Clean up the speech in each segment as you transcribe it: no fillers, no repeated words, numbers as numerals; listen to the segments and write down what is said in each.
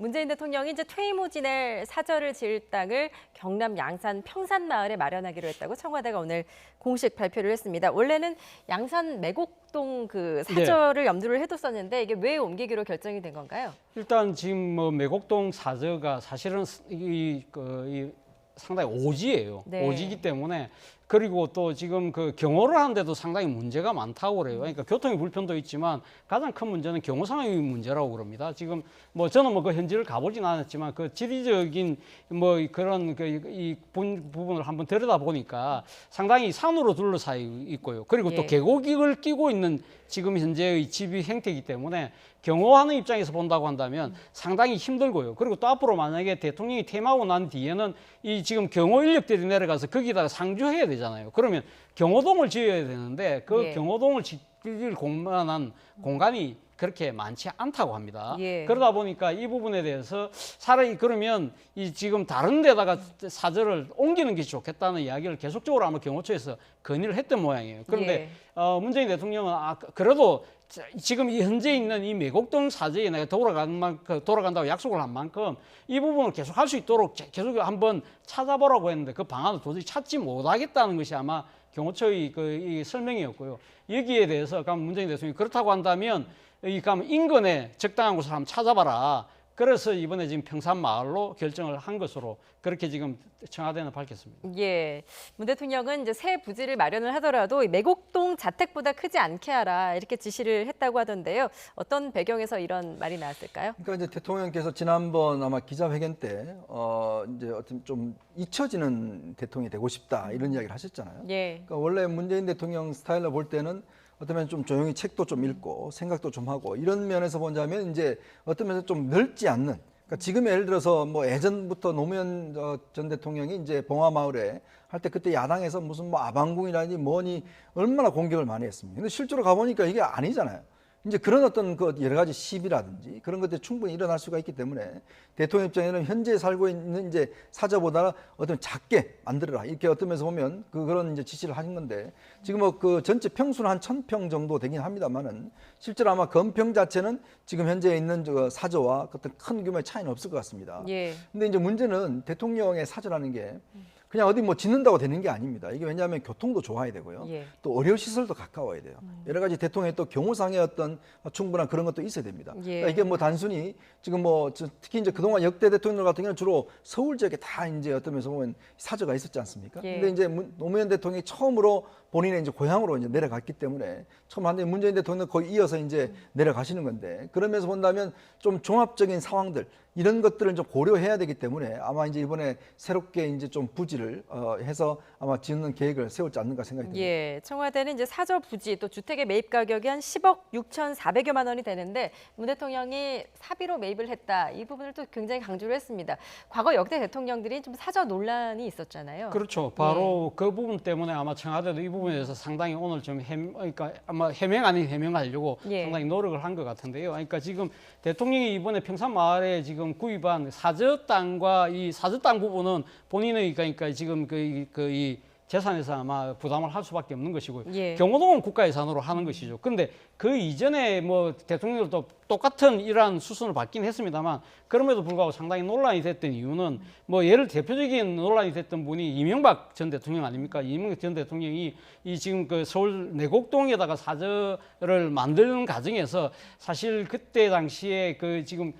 문재인 대통령이 이제 퇴임 후 지낼 사저를 지을 땅을 경남 양산 평산마을에 마련하기로 했다고 청와대가 오늘 공식 발표를 했습니다. 원래는 양산 매곡동 그 사저를 염두를 해뒀었는데 이게 왜 옮기기로 결정이 된 건가요? 일단 지금 뭐 매곡동 사저가 사실은 이 상당히 오지예요. 네. 오지이기 때문에 그리고 또 지금 그 경호를 하는데도 상당히 문제가 많다고 그래요. 그러니까 교통의 불편도 있지만 가장 큰 문제는 경호 상황의 문제라고 그럽니다. 지금 뭐 저는 뭐 그 현지를 가보진 않았지만 그 지리적인 뭐 그런 이 부분을 한번 들여다 보니까 상당히 산으로 둘러싸여 있고요. 그리고 또 예. 계곡을 끼고 있는 지금 현재의 지비 형태이기 때문에 경호하는 입장에서 본다고 한다면 상당히 힘들고요. 그리고 또 앞으로 만약에 대통령이 퇴임하고 난 뒤에는 이 지금 경호 인력들이 내려가서 거기다가 상주해야 되잖아요. 그러면 경호동을 지어야 되는데 그 예. 경호동을 지을 공간한 공간이 그렇게 많지 않다고 합니다. 예. 그러다 보니까 이 부분에 대해서 차라리 그러면 이 지금 다른 데다가 사저를 옮기는 게 좋겠다는 이야기를 계속적으로 아마 경호처에서 건의를 했던 모양이에요. 그런데 문재인 대통령은 그래도 지금 이 현재 있는 이 매곡동 사저에 내가 돌아간다고 약속을 한 만큼 이 부분을 계속 할 수 있도록 계속 한번 찾아보라고 했는데 그 방안을 도저히 찾지 못하겠다는 것이 아마 경호처의 이 설명이었고요. 여기에 대해서 문재인 대통령이 그렇다고 한다면 인근에 적당한 곳을 한번 찾아봐라. 그래서 이번에 지금 평산마을로 결정을 한 것으로 그렇게 지금 청와대는 밝혔습니다. 예, 문 대통령은 이제 새 부지를 마련을 하더라도 매곡동 자택보다 크지 않게 하라 이렇게 지시를 했다고 하던데요. 어떤 배경에서 이런 말이 나왔을까요? 그러니까 이제 대통령께서 지난번 아마 기자회견 때 이제 어떤 좀 잊혀지는 대통령이 되고 싶다 이런 이야기를 하셨잖아요. 예. 그러니까 원래 문재인 대통령 스타일로 볼 때는 어떤 면에서 좀 조용히 책도 좀 읽고 생각도 좀 하고 이런 면에서 보자면 이제 어떤 면에서 좀 넓지 않는 그러니까 지금 예를 들어서 뭐 예전부터 노무현 전 대통령이 이제 봉화마을에 할 때 그때 야당에서 무슨 뭐 아방궁이라니 뭐니 얼마나 공격을 많이 했습니다. 근데 실제로 가보니까 이게 아니잖아요. 이제 그런 어떤 그 여러 가지 시비라든지 그런 것들이 충분히 일어날 수가 있기 때문에 대통령 입장에는 현재 살고 있는 이제 사저보다 어떤 작게 만들어라 이렇게 어떤 면에서 보면 그런 이제 지시를 하신 건데 지금 뭐 그 전체 평수는 한 1,000평 정도 되긴 합니다만은 실제로 아마 건평 자체는 지금 현재 있는 저 사저와 어떤 큰 규모의 차이는 없을 것 같습니다. 예. 근데 이제 문제는 대통령의 사저라는 게 그냥 어디 뭐 짓는다고 되는 게 아닙니다. 이게 왜냐하면 교통도 좋아야 되고요. 예. 또 의료 시설도 가까워야 돼요. 여러 가지 대통령의 또 경호상의 어떤 충분한 그런 것도 있어야 됩니다. 예. 그러니까 이게 뭐 단순히 지금 뭐 특히 이제 그동안 역대 대통령 같은 경우는 주로 서울 지역에 다 이제 어떤 면에서 보면 사저가 있었지 않습니까? 예. 근데 이제 노무현 대통령이 처음으로 본인의 이제 고향으로 이제 내려갔기 때문에 처음 한데 문재인 대통령 거의 이어서 이제 내려가시는 건데 그러면서 본다면 좀 종합적인 상황들 이런 것들을 좀 고려해야 되기 때문에 아마 이제 이번에 새롭게 이제 좀 부지를 해서 아마 짓는 계획을 세우지 않는가 생각이 듭니다. 예, 청와대는 이제 사저 부지 또 주택의 매입 가격이 한 10억 6,400여만 원이 되는데 문 대통령이 사비로 매입을 했다. 이 부분을 또 굉장히 강조를 했습니다. 과거 역대 대통령들이 좀 사저 논란이 있었잖아요. 그렇죠. 바로 그 부분 때문에 아마 청와대도 이 부분에 대해서 상당히 오늘 좀 그러니까 아마 해명 아닌 해명하려고 상당히 노력을 한 것 같은데요. 그러니까 지금 대통령이 이번에 평산마을에 지금 구입한 사저 땅과 이 사저 땅 부분은 본인의 그러니까 지금 이 재산에서 아마 부담을 할 수밖에 없는 것이고요. 예. 경호동은 국가 예산으로 하는 것이죠. 그런데 그 이전에 뭐 대통령들도 똑같은 이러한 수순을 받긴 했습니다만 그럼에도 불구하고 상당히 논란이 됐던 이유는 뭐 대표적인 논란이 됐던 분이 이명박 전 대통령 아닙니까? 이명박 전 대통령이 이 지금 그 서울 내곡동에다가 사저를 만드는 과정에서 사실 그때 당시에 그 지금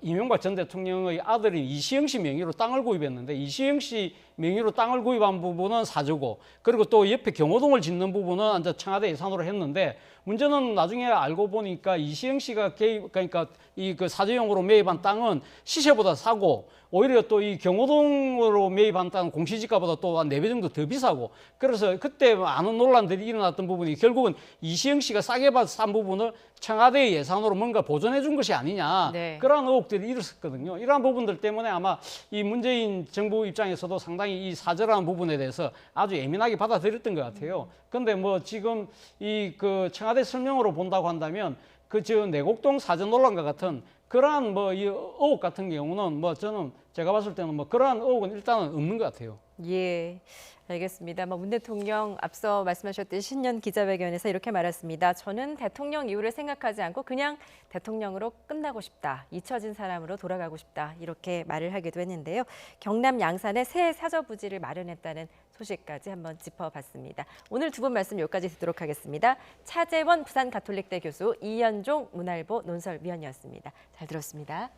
이명박 전 대통령의 아들인 이시영 씨 명의로 땅을 구입했는데 이시영 씨 명의로 땅을 구입한 부분은 사저고 그리고 또 옆에 경호동을 짓는 부분은 이제 청와대 예산으로 했는데 문제는 나중에 알고 보니까 이시영 씨가 그러니까 이 그 사저용으로 매입한 땅은 시세보다 싸고 오히려 또 이 경호동으로 매입한 땅은 공시지가보다 또 한 4배 정도 더 비싸고 그래서 그때 많은 논란들이 일어났던 부분이 결국은 이시영 씨가 싸게 산 부분을 청와대 예산으로 뭔가 보존해 준 것이 아니냐 그러한 의혹들이 일었었거든요. 이러한 부분들 때문에 아마 이 문재인 정부 입장에서도 상당히 이 사저라는 부분에 대해서 아주 예민하게 받아들였던 것 같아요. 근데 뭐 지금 이 그 청와대 설명으로 본다고 한다면 저 내곡동 사저 논란과 같은 그러한 뭐 이 의혹 같은 경우는 뭐 저는 제가 봤을 때는 뭐 그러한 의혹은 일단은 없는 것 같아요. 예, 알겠습니다. 문 대통령 앞서 말씀하셨듯이 신년 기자회견에서 이렇게 말했습니다. 저는 대통령 이후를 생각하지 않고 그냥 대통령으로 끝나고 싶다. 잊혀진 사람으로 돌아가고 싶다. 이렇게 말을 하기도 했는데요. 경남 양산에 새 사저 부지를 마련했다는 소식까지 한번 짚어봤습니다. 오늘 두 분 말씀 여기까지 듣도록 하겠습니다. 차재원 부산가톨릭대 교수, 이현종 문화일보 논설위원이었습니다. 잘 들었습니다.